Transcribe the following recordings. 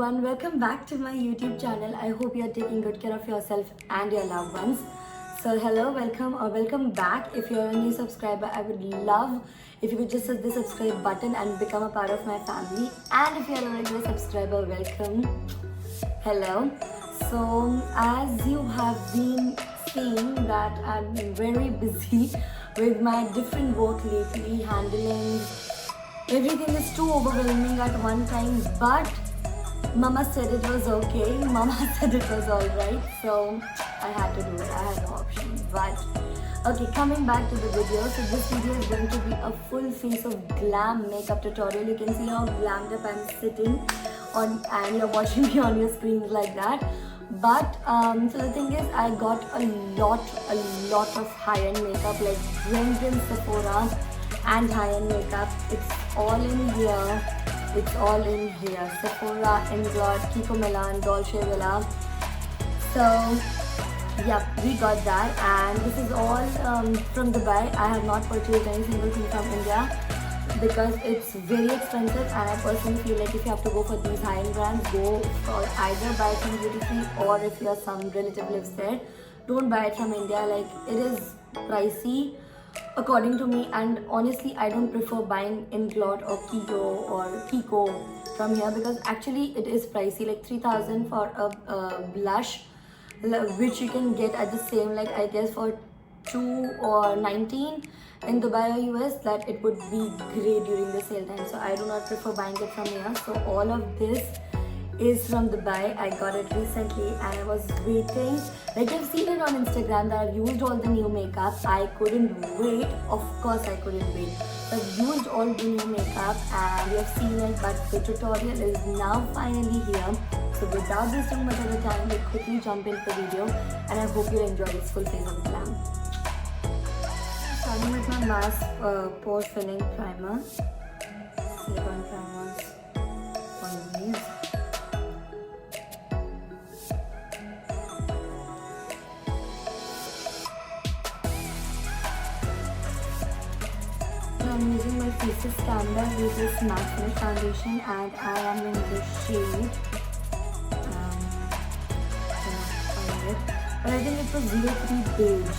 everyone, welcome back to my YouTube channel. I hope you are taking good care of yourself and your loved ones. So hello, welcome or welcome back. If you're a new subscriber, I would love if you could just hit the subscribe button and become a part of my family. And if you're a regular subscriber, welcome. Hello. So as you have been seeing that I'm very busy with my different work lately, handling everything is too overwhelming at one time, but Mama said it was okay. Mama said it was alright, so I had to do it. I had no option. But okay, coming back to the video. So this video is going to be a full face of glam makeup tutorial. You can see how glammed up I'm sitting on, and you're watching me on your screens like that. But so the thing is, I got a lot of high-end makeup, like went in Sephora and high-end makeup. It's all in here. It's all in here. Sephora, Inglot, Kiko Milan, Dolce Villa. So yeah, we got that, and this is all from Dubai. I have not purchased any single thing from India because it's very expensive, and I personally feel like if you have to go for these high-end brands, go for either buy from duty free, or if your some relative lives there, don't buy it from India. Like, it is pricey according to me, and honestly I don't prefer buying Inglot or Kiko from here because actually it is pricey, like 3,000 for a blush, which you can get at the same, like I guess for 2 or 19 in Dubai or US, that it would be great during the sale time. So I do not prefer buying it from here. So all of this is from Dubai. I got it recently and I was waiting. Like, I've seen it on Instagram that I've used all the new makeup. I couldn't wait. Of course I couldn't wait. So I've used all the new makeup and you have seen it, but the tutorial is now finally here. So without wasting much of the time, we'll quickly jump into the video, and I hope you enjoy this full face of glam. Starting with my mask pore filling primer. Silicone primers always. I'm using my Faces Canva with this matte finish foundation, and I am in the shade. But I think it was 03 Beige.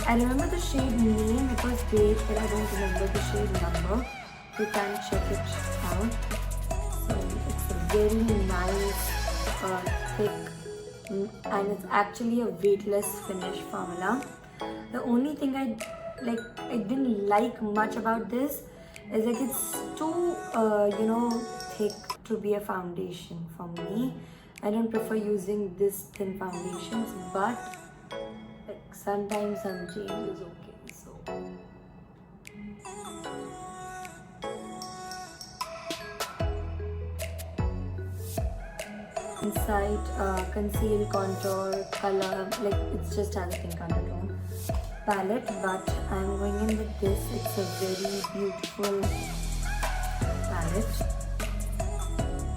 I remember the shade name, it was Beige, but I don't remember the shade number. You can check it out. So it's a very nice, thick, and it's actually a weightless finish formula. The only thing I didn't like much about this is like it's too thick to be a foundation for me. I don't prefer using this thin foundations, but like sometimes some change is okay. So inside conceal, contour, color, like it's just has a pink undertone palette, but I'm going in with this. It's a very beautiful palette.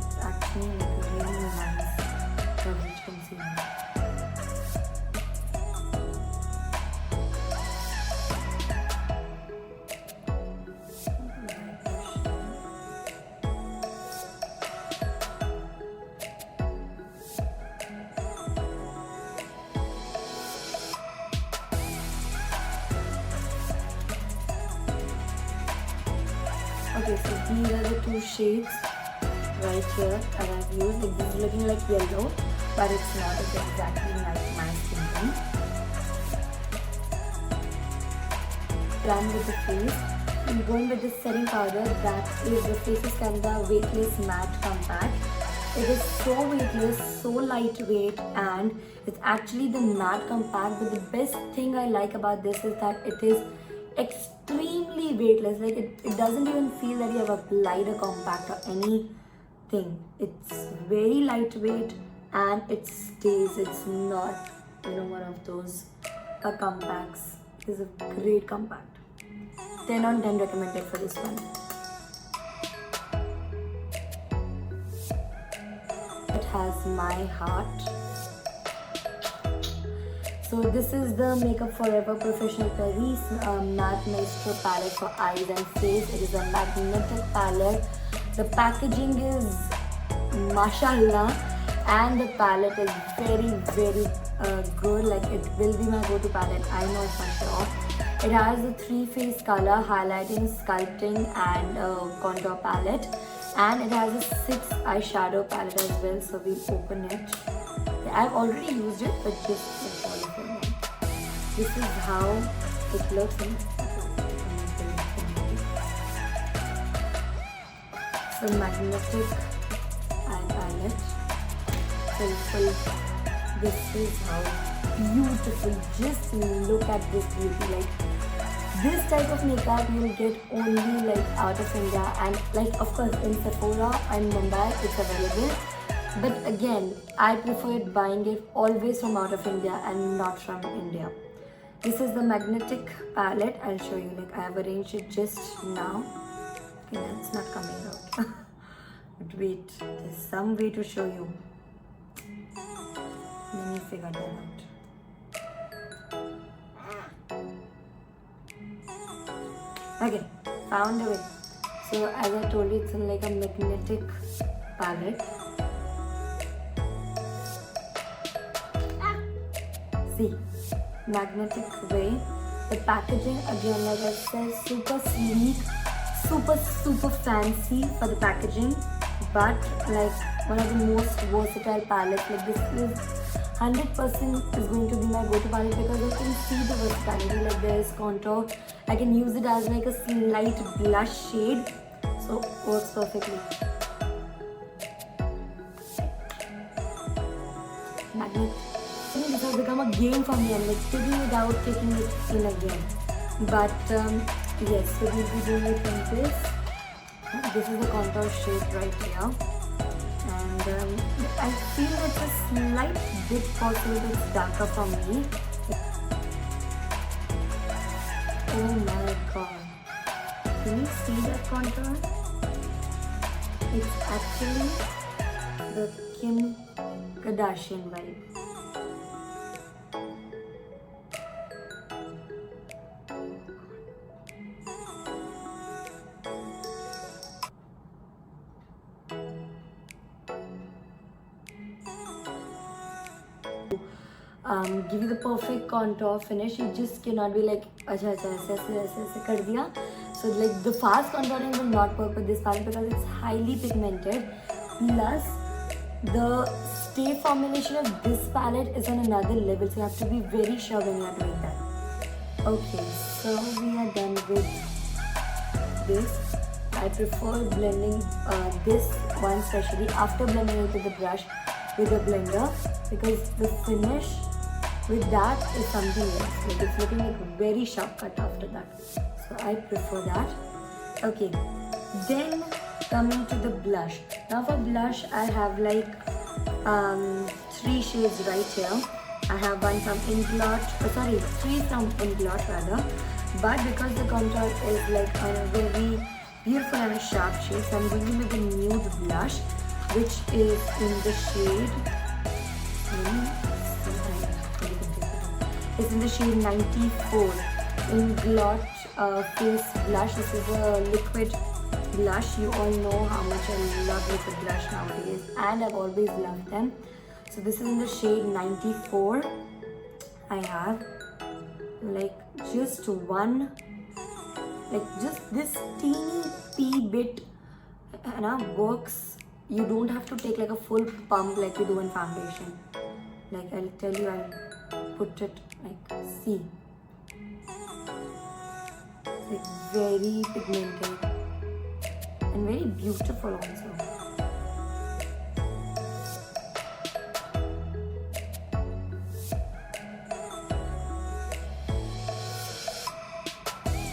It's actually like a really nice coverage concealer. Okay, so these are the two shades right here that I've used. Like, this is looking like yellow, but it's not. It's exactly like my skin tone. Done with the face. I'm going with this setting powder that is the Faces Canva Weightless Matte Compact. It is so weightless, so lightweight, and it's actually the matte compact. But the best thing I like about this is that it is extremely weightless. Like, it doesn't even feel that you have applied a compact or anything. It's very lightweight and it stays. It's not one of those compacts. It's a great compact. 10 on 10 recommended for this one. It has my heart. So this is the Makeup Forever Professional Paris Matte Maestro palette for eyes and face. It is a magnetic palette. The packaging is mashallah, and the palette is very good. Like it will be my go-to palette, I know for sure. It has a 3-phase color highlighting, sculpting and contour palette, and it has a 6 eyeshadow palette as well. So we'll open it. I've already used it, but just like all of them. This is how it looks. It's a magnetic eye palette. Simple. This is how beautiful. Just look at this beauty. Like this type of makeup you'll get only like out of India, and like of course in Sephora and Mumbai it's available. But again, I preferred buying it always from out of India and not from India. This is the magnetic palette. I'll show you. Like I have arranged it just now. Okay, that's not coming out. But wait, there's some way to show you. Let me figure that out. Okay, found a way. So as I told you, it's in like a magnetic palette. See, magnetic way. The packaging again, like I said, super sleek, super fancy for the packaging, but like one of the most versatile palettes. Like this is 100% is going to be my go-to palette because you can see the versatility. Like there is contour. I can use it as like a light blush shade, so works perfectly. Magnet. This has become a game for me. I'm like taking it out, taking it in again. But yes, so we'll be doing it in this. This is the contour shade right here. And I feel it's a slight bit possible it's darker for me. Oh my god. Can you see that contour? It's actually the Kim Kardashian vibe. Give you the perfect contour finish. You just cannot be like acha aise kar diya. So like the fast contouring will not work with this palette because it's highly pigmented. Plus the stay formulation of this palette is on another level, so you have to be very sure when you are doing that. Okay, so we are done with this. I prefer blending this one especially after blending it with the brush with a blender, because the finish with that is something else. Like it's looking like a very sharp cut after that. So I prefer that. Okay, then coming to the blush. Now for blush, I have like 3 shades right here. I have one from Inglot, 3 from Inglot rather. But because the contour is like on a very beautiful and a sharp shade, so I'm going to make a nude blush, which is in the shade. It's in the shade 94. Inglot Face Blush. This is a liquid blush. You all know how much I love liquid blush nowadays, and I've always loved them. So this is in the shade 94. I have like just one, like just this teeny bit works. You don't have to take like a full pump like you do in foundation. Like I'll tell you, I'll put it like, see. It's like very pigmented and very beautiful also.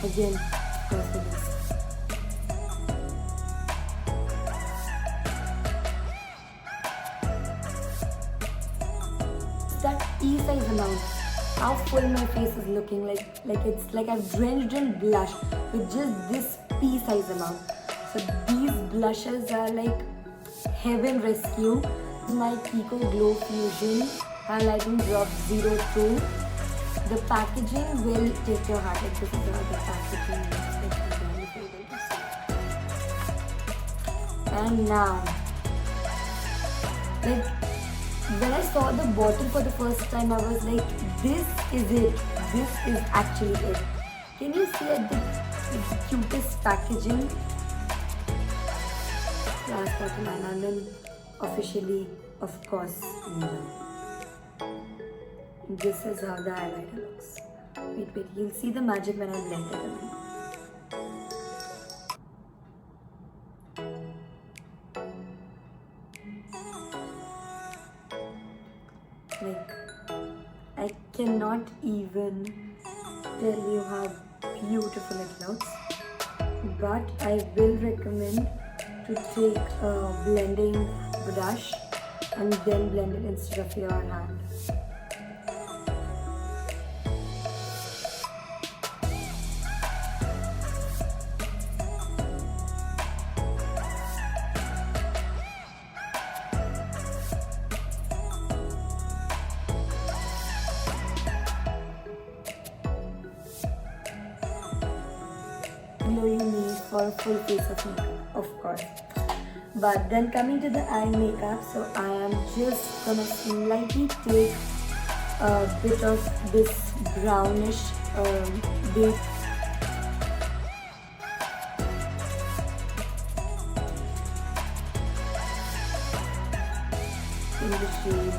Again, goes with this. That pea size amount, how full my face is looking, like it's like I've drenched in blush with just this pea size amount. So these blushes are like heaven rescue. My Kiko Glow Fusion Highlighting Drop 02. The packaging will take your heart. Like this is how the packaging looks like. And now Like when I saw the bottle for the first time, I was like, this is it. This is actually it. Can you see at the cutest packaging? Last bottle and then officially, of course, no. This is how the highlighter looks. Wait, you'll see the magic when I blend it away. Like, I cannot even tell you how beautiful it looks, but I will recommend to take a blending brush and then blend it instead of your hand. Glow you need for a full face of makeup, of course. But then coming to the eye makeup, so I am just gonna slightly take a bit of this brownish base in the shade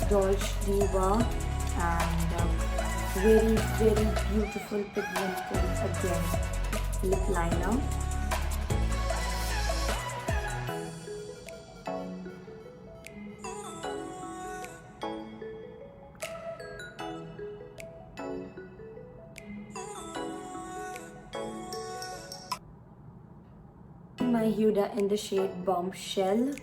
Dolce Diva, and very beautiful pigmented again lip liner. My Huda in the shade Bombshell.